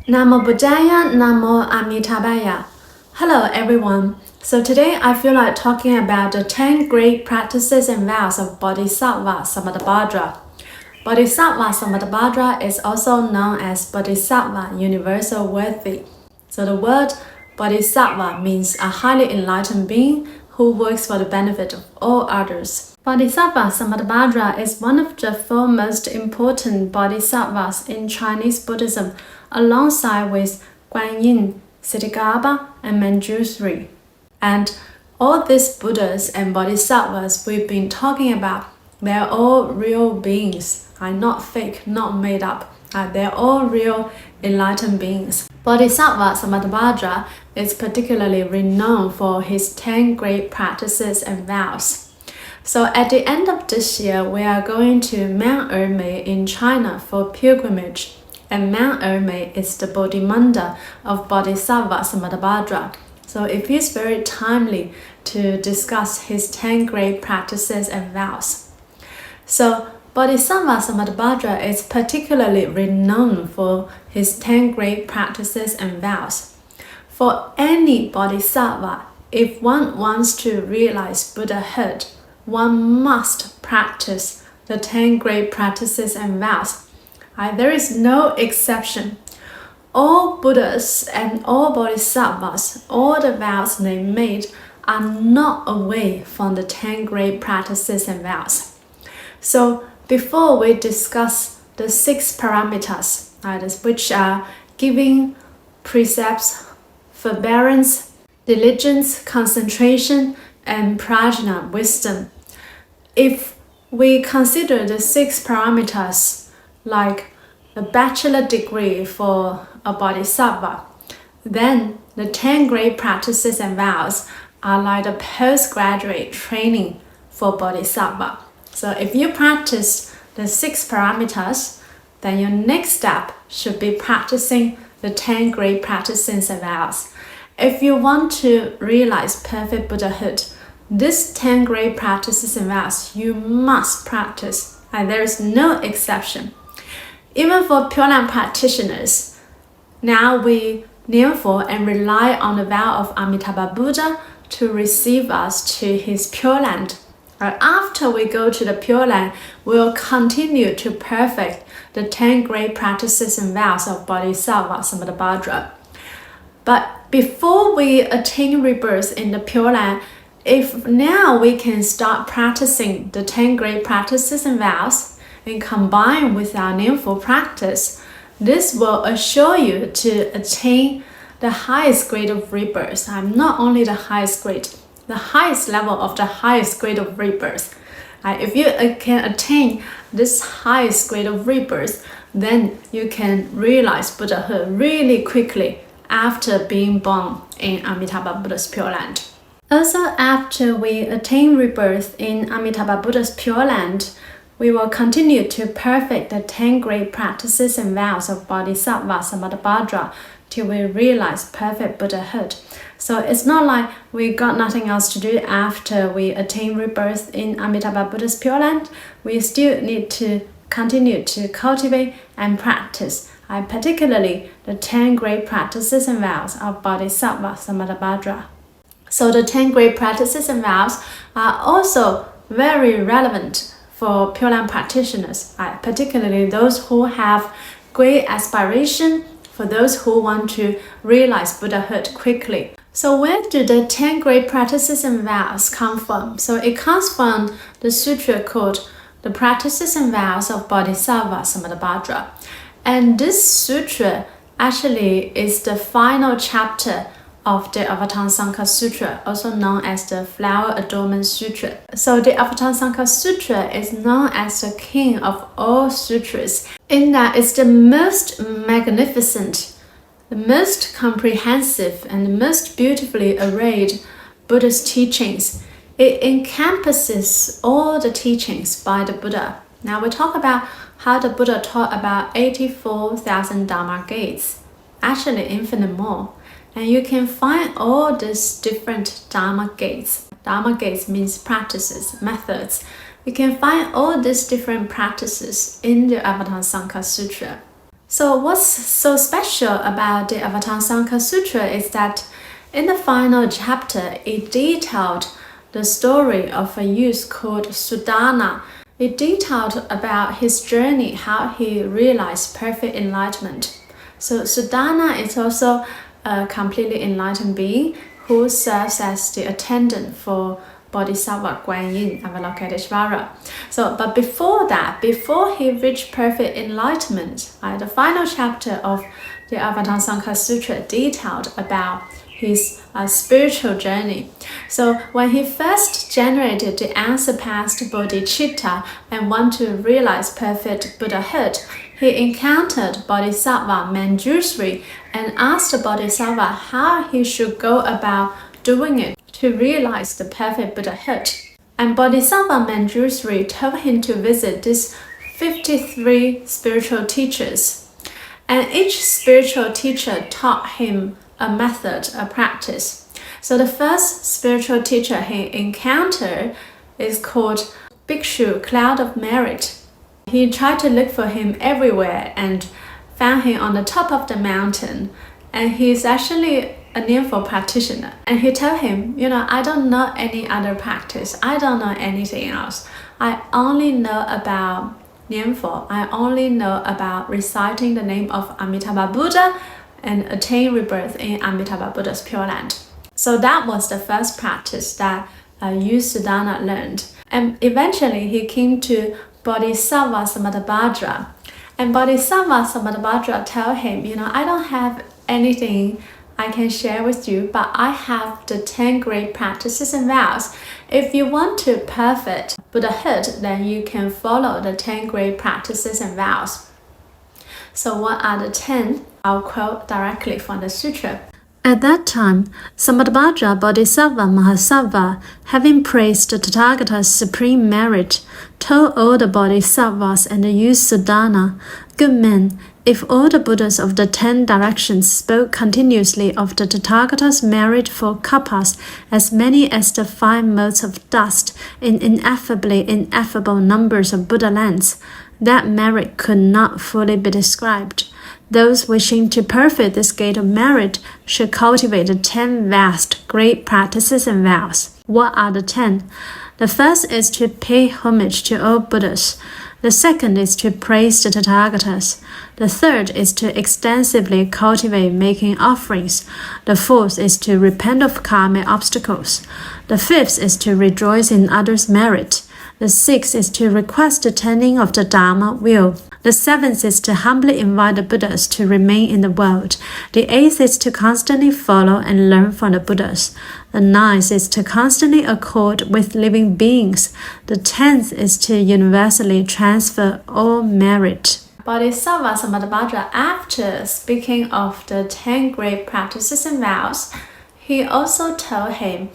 Namo Buddhaya, Namo Amitabha. Hello everyone. So today I feel like talking about the 10 great practices and vows of Bodhisattva Samantabhadra. Bodhisattva Samantabhadra is also known as Bodhisattva Universal Worthy. So the word Bodhisattva means a highly enlightened being who works for the benefit of all others. Bodhisattva Samantabhadra is one of the four most important bodhisattvas in Chinese Buddhism, alongside with Guanyin, Ksitigarbha, and Manjushri. And all these Buddhas and Bodhisattvas we've been talking about, they're all real beings, not fake, not made up. They're all real enlightened beings. Bodhisattva Samantabhadra is particularly renowned for his 10 great practices and vows. So at the end of this year, we are going to Mount Ermei in China for pilgrimage. And Mount Ermei is the Bodhimanda of Bodhisattva Samantabhadra. So it feels very timely to discuss his 10 great practices and vows. So Bodhisattva Samantabhadra is particularly renowned for his 10 great practices and vows. For any Bodhisattva, if one wants to realize Buddhahood, one must practice the 10 great practices and vows. There is no exception. All Buddhas and all Bodhisattvas, all the vows they made are not away from the 10 great practices and vows. So before we discuss the 6 parameters, which are giving, precepts, forbearance, diligence, concentration, and prajna, wisdom. If we consider the 6 parameters like a bachelor degree for a bodhisattva, then the 10 great practices and vows are like the postgraduate training for bodhisattva. So if you practice the 6 parameters, then your next step should be practicing the 10 great practices and vows. If you want to realize perfect Buddhahood, these 10 great practices and vows you must practice, and there is no exception. Even for Pure Land practitioners, now we kneel for and rely on the vow of Amitabha Buddha to receive us to his Pure Land. After we go to the Pure Land, we'll continue to perfect the 10 great practices and vows of Bodhisattva Samantabhadra. But before we attain rebirth in the Pure Land, if now we can start practicing the 10 great practices and vows and combine with our kneel practice, this will assure you to attain the highest grade of rebirth. Not only the highest grade, the highest level of the highest grade of rebirth. If you can attain this highest grade of rebirth, then you can realize Buddhahood really quickly after being born in Amitabha Buddha's Pure Land. Also, after we attain rebirth in Amitabha Buddha's Pure Land, we will continue to perfect the 10 great practices and vows of Bodhisattva Samantabhadra till we realize perfect Buddhahood. So it's not like we got nothing else to do after we attain rebirth in Amitabha Buddha's Pure Land. We still need to continue to cultivate and practice, particularly the 10 great practices and vows of Bodhisattva Samantabhadra. So the 10 great practices and vows are also very relevant for Pure Land practitioners, particularly those who have great aspiration, for those who want to realize Buddhahood quickly. So where do the 10 great practices and vows come from? So it comes from the sutra called The Practices and Vows of Bodhisattva Samantabhadra. And this sutra actually is the final chapter of the Avatamsaka Sutra, also known as the Flower Adornment Sutra. So the Avatamsaka Sutra is known as the king of all sutras, in that it's the most magnificent, the most comprehensive, and the most beautifully arrayed Buddhist teachings. It encompasses all the teachings by the Buddha. Now we talk about how the Buddha taught about 84,000 Dharma gates, actually infinite more. And you can find all these different Dharma gates. Dharma gates means practices, methods. You can find all these different practices in the Avatamsaka Sutra. So what's so special about the Avatamsaka Sutra is that in the final chapter, it detailed the story of a youth called Sudana. It detailed about his journey, how he realized perfect enlightenment. So Sudana is also a completely enlightened being who serves as the attendant for Bodhisattva Guanyin Avalokiteshvara. So, but before that, before he reached perfect enlightenment, the final chapter of the Avatamsaka Sutra detailed about his spiritual journey. So when he first generated the unsurpassed bodhicitta and want to realize perfect Buddhahood, he encountered Bodhisattva Manjushri and asked the Bodhisattva how he should go about doing it to realize the perfect Buddhahood. And Bodhisattva Manjushri told him to visit these 53 spiritual teachers. And each spiritual teacher taught him a method, a practice. So the first spiritual teacher he encountered is called Bhikshu, Cloud of Merit. He tried to look for him everywhere and found him on the top of the mountain. And he's actually a Nyingpo practitioner. And he told him, I don't know any other practice. I don't know anything else. I only know about Nyingpo. I only know about reciting the name of Amitabha Buddha and attain rebirth in Amitabha Buddha's Pure Land. So that was the first practice that youth Sudana learned. And eventually he came to Bodhisattva Samantabhadra. And Bodhisattva Samantabhadra told him, I don't have anything I can share with you, but I have the 10 great practices and vows. If you want to perfect Buddhahood, then you can follow the 10 great practices and vows. So what are the 10? I'll quote directly from the sutra. At that time, Samantabhadra Bodhisattva Mahasattva, having praised the Tathagata's supreme merit, told all the Bodhisattvas and the youth Sudana, "Good men, if all the Buddhas of the 10 directions spoke continuously of the Tathagata's merit for kalpas, as many as the 5 motes of dust in ineffably ineffable numbers of Buddha lands, that merit could not fully be described. Those wishing to perfect this gate of merit should cultivate the 10 vast, great practices and vows." What are the 10? The first is to pay homage to all Buddhas. The second is to praise the Tathagatas. The third is to extensively cultivate making offerings. The fourth is to repent of karmic obstacles. The fifth is to rejoice in others' merit. The sixth is to request the tending of the Dharma will. The seventh is to humbly invite the Buddhas to remain in the world. The eighth is to constantly follow and learn from the Buddhas. The ninth is to constantly accord with living beings. The 10th is to universally transfer all merit. Bodhisattva Samantabhadra, after speaking of the 10 great practices and vows, he also told him,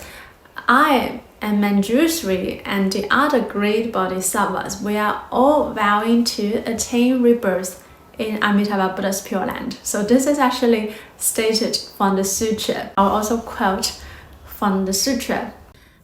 I and Manjushri and the other great bodhisattvas, we are all vowing to attain rebirth in Amitabha Buddha's Pure Land. So this is actually stated from the sutra. I'll also quote from the sutra.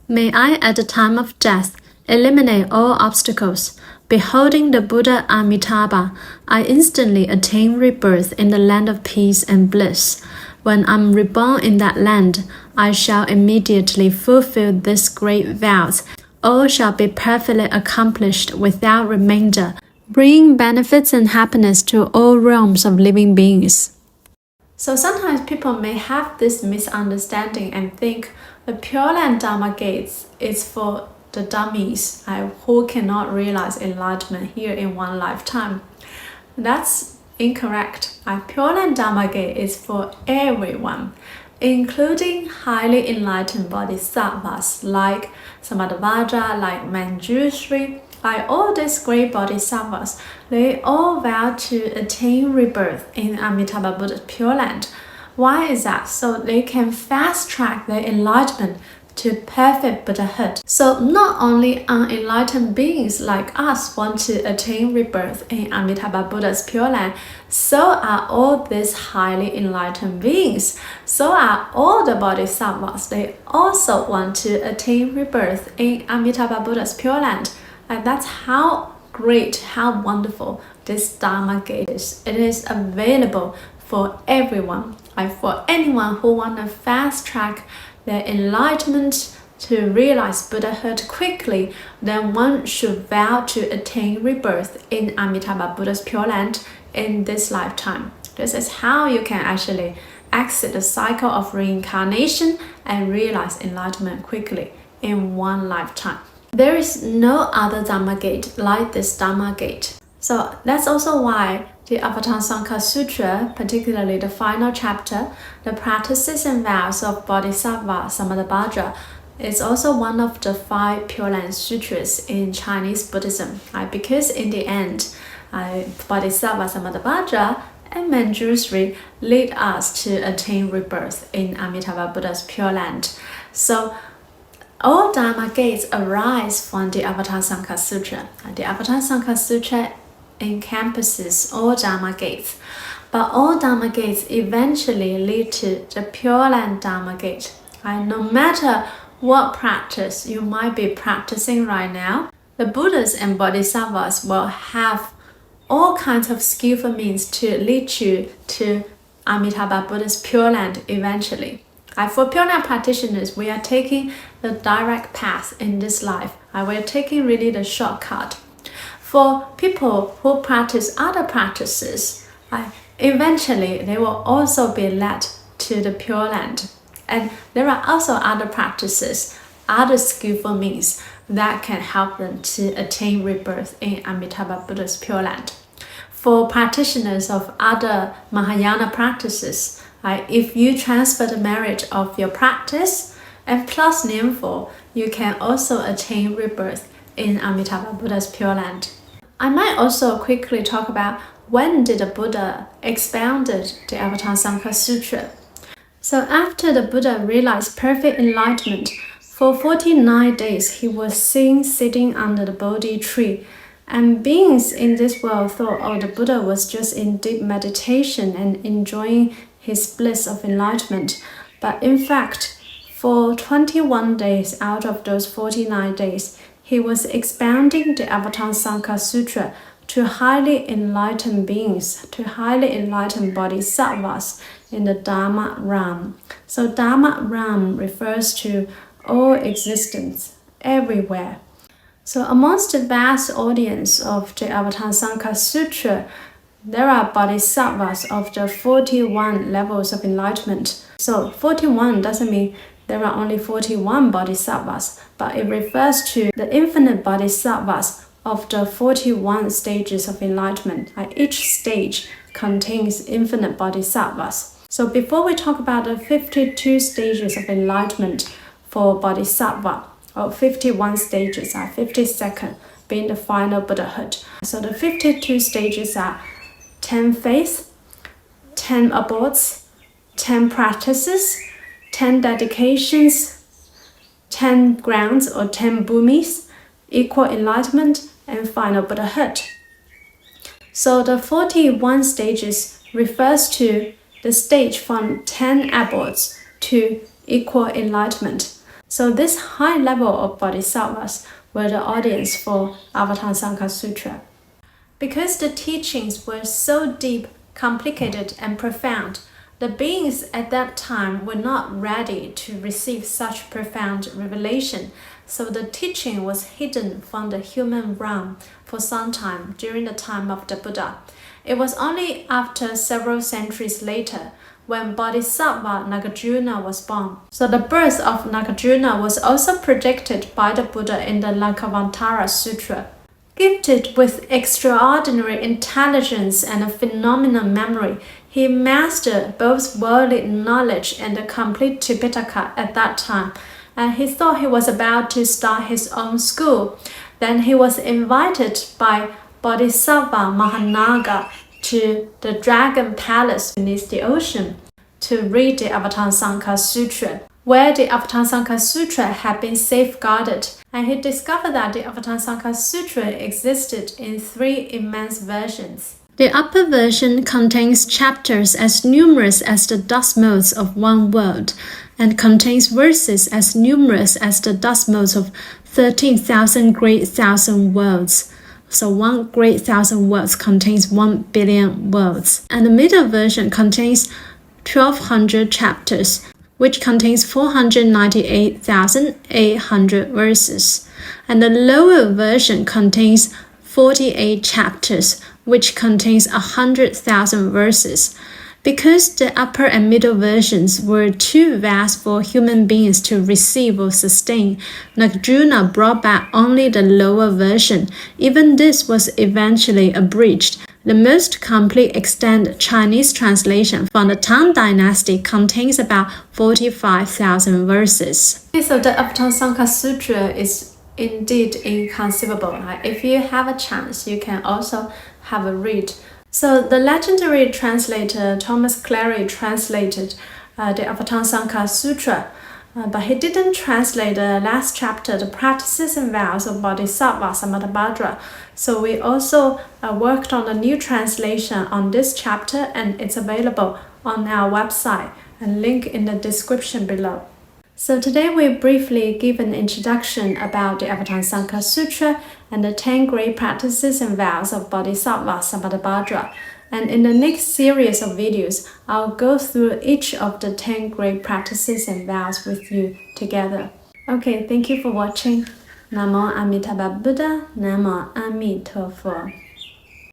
May I at the time of death eliminate all obstacles. Beholding the Buddha Amitabha, I instantly attain rebirth in the land of peace and bliss. When I'm reborn in that land, I shall immediately fulfill these great vows. All shall be perfectly accomplished without remainder, bringing benefits and happiness to all realms of living beings. So sometimes people may have this misunderstanding and think the Pure Land Dharma gates is for the dummies who cannot realize enlightenment here in one lifetime. That's incorrect. Pure Land Dharma gate is for everyone, including highly enlightened bodhisattvas like Samantabhadra, like Manjushri, like all these great bodhisattvas. They all vow to attain rebirth in Amitabha Buddha's Pure Land. Why is that? So they can fast track their enlightenment to perfect Buddhahood. So not only unenlightened beings like us want to attain rebirth in Amitabha Buddha's Pure Land, so are all these highly enlightened beings. So are all the bodhisattvas. They also want to attain rebirth in Amitabha Buddha's Pure Land. And that's how great, how wonderful this Dharma gate is. It is available for everyone, like for anyone who want to fast track their enlightenment to realize Buddhahood quickly. Then one should vow to attain rebirth in Amitabha Buddha's Pure Land in this lifetime. This is how you can actually exit the cycle of reincarnation and realize enlightenment quickly in one lifetime. There is no other Dharma gate like this Dharma gate. So that's also why the Avatamsaka Sutra, particularly the final chapter, the practices and vows of Bodhisattva Samantabhadra, is also one of the 5 Pure Land Sutras in Chinese Buddhism. Because in the end, Bodhisattva Samantabhadra and Manjushri lead us to attain rebirth in Amitabha Buddha's Pure Land. So all Dharma gates arise from the Avatamsaka Sutra. The Avatamsaka Sutra encompasses all Dharma gates, but all Dharma gates eventually lead to the Pure Land Dharma gate. No matter what practice you might be practicing right now, the Buddhas and Bodhisattvas will have all kinds of skillful means to lead you to Amitabha Buddha's Pure Land eventually. For Pure Land practitioners, we are taking the direct path in this life. We are taking really the shortcut. For people who practice other practices, eventually they will also be led to the Pure Land. And there are also other practices, other skillful means that can help them to attain rebirth in Amitabha Buddha's Pure Land. For practitioners of other Mahayana practices, if you transfer the merit of your practice and plus Nianfo, you can also attain rebirth in Amitabha Buddha's Pure Land. I might also quickly talk about when did the Buddha expounded the Avatamsaka Sutra. So after the Buddha realized perfect enlightenment, for 49 days he was seen sitting under the Bodhi tree. And beings in this world thought, the Buddha was just in deep meditation and enjoying his bliss of enlightenment. But in fact, for 21 days out of those 49 days, he was expounding the Avatamsaka Sutra to highly enlightened beings, to highly enlightened bodhisattvas in the Dharma realm. So Dharma realm refers to all existence, everywhere. So amongst the vast audience of the Avatamsaka Sutra, there are bodhisattvas of the 41 levels of enlightenment. So 41 doesn't mean there are only 41 bodhisattvas, but it refers to the infinite bodhisattvas of the 41 stages of enlightenment. Each stage contains infinite bodhisattvas. So before we talk about the 52 stages of enlightenment for bodhisattva, or 51 stages, 52nd being the final Buddhahood. So the 52 stages are 10 faiths, 10 abodes, 10 practices, 10 dedications, 10 grounds or 10 bhumis, equal enlightenment, and final Buddhahood. So the 41 stages refers to the stage from 10 abodes to equal enlightenment. So this high level of bodhisattvas were the audience for Avatamsaka Sutra. Because the teachings were so deep, complicated, and profound, the beings at that time were not ready to receive such profound revelation. So the teaching was hidden from the human realm for some time during the time of the Buddha. It was only after several centuries later when Bodhisattva Nagarjuna was born. So the birth of Nagarjuna was also predicted by the Buddha in the Lankavatara Sutra. Gifted with extraordinary intelligence and a phenomenal memory, he mastered both worldly knowledge and the complete Tipitaka at that time. And he thought he was about to start his own school. Then he was invited by Bodhisattva Mahanaga to the Dragon Palace beneath the ocean to read the Avatamsaka Sutra, where the Avatamsaka Sutra had been safeguarded. And he discovered that the Avatamsaka Sutra existed in 3 immense versions. The upper version contains chapters as numerous as the dust motes of one world, and contains verses as numerous as the dust motes of 13,000 great thousand worlds. So 1 great thousand words contains 1 billion words. And the middle version contains 1200 chapters, which contains 498,800 verses. And the lower version contains 48 chapters, which contains 100,000 verses. Because the upper and middle versions were too vast for human beings to receive or sustain, Nagarjuna brought back only the lower version. Even this was eventually abridged. The most complete extant Chinese translation from the Tang Dynasty contains about 45,000 verses. So the Avatamsaka Sutra is indeed inconceivable. If you have a chance, you can also have a read. So the legendary translator Thomas Clary translated the Avatamsaka Sutra, but he didn't translate the last chapter, the practices and vows of Bodhisattva Samantabhadra. So we also worked on a new translation on this chapter, and it's available on our website, and link in the description below. So today we briefly give an introduction about the Avatamsaka Sutra and the 10 great practices and vows of Bodhisattva Samantabhadra. And in the next series of videos, I'll go through each of the 10 great practices and vows with you together. Okay, thank you for watching. Namo Amitabha Buddha, Namo Amitabha.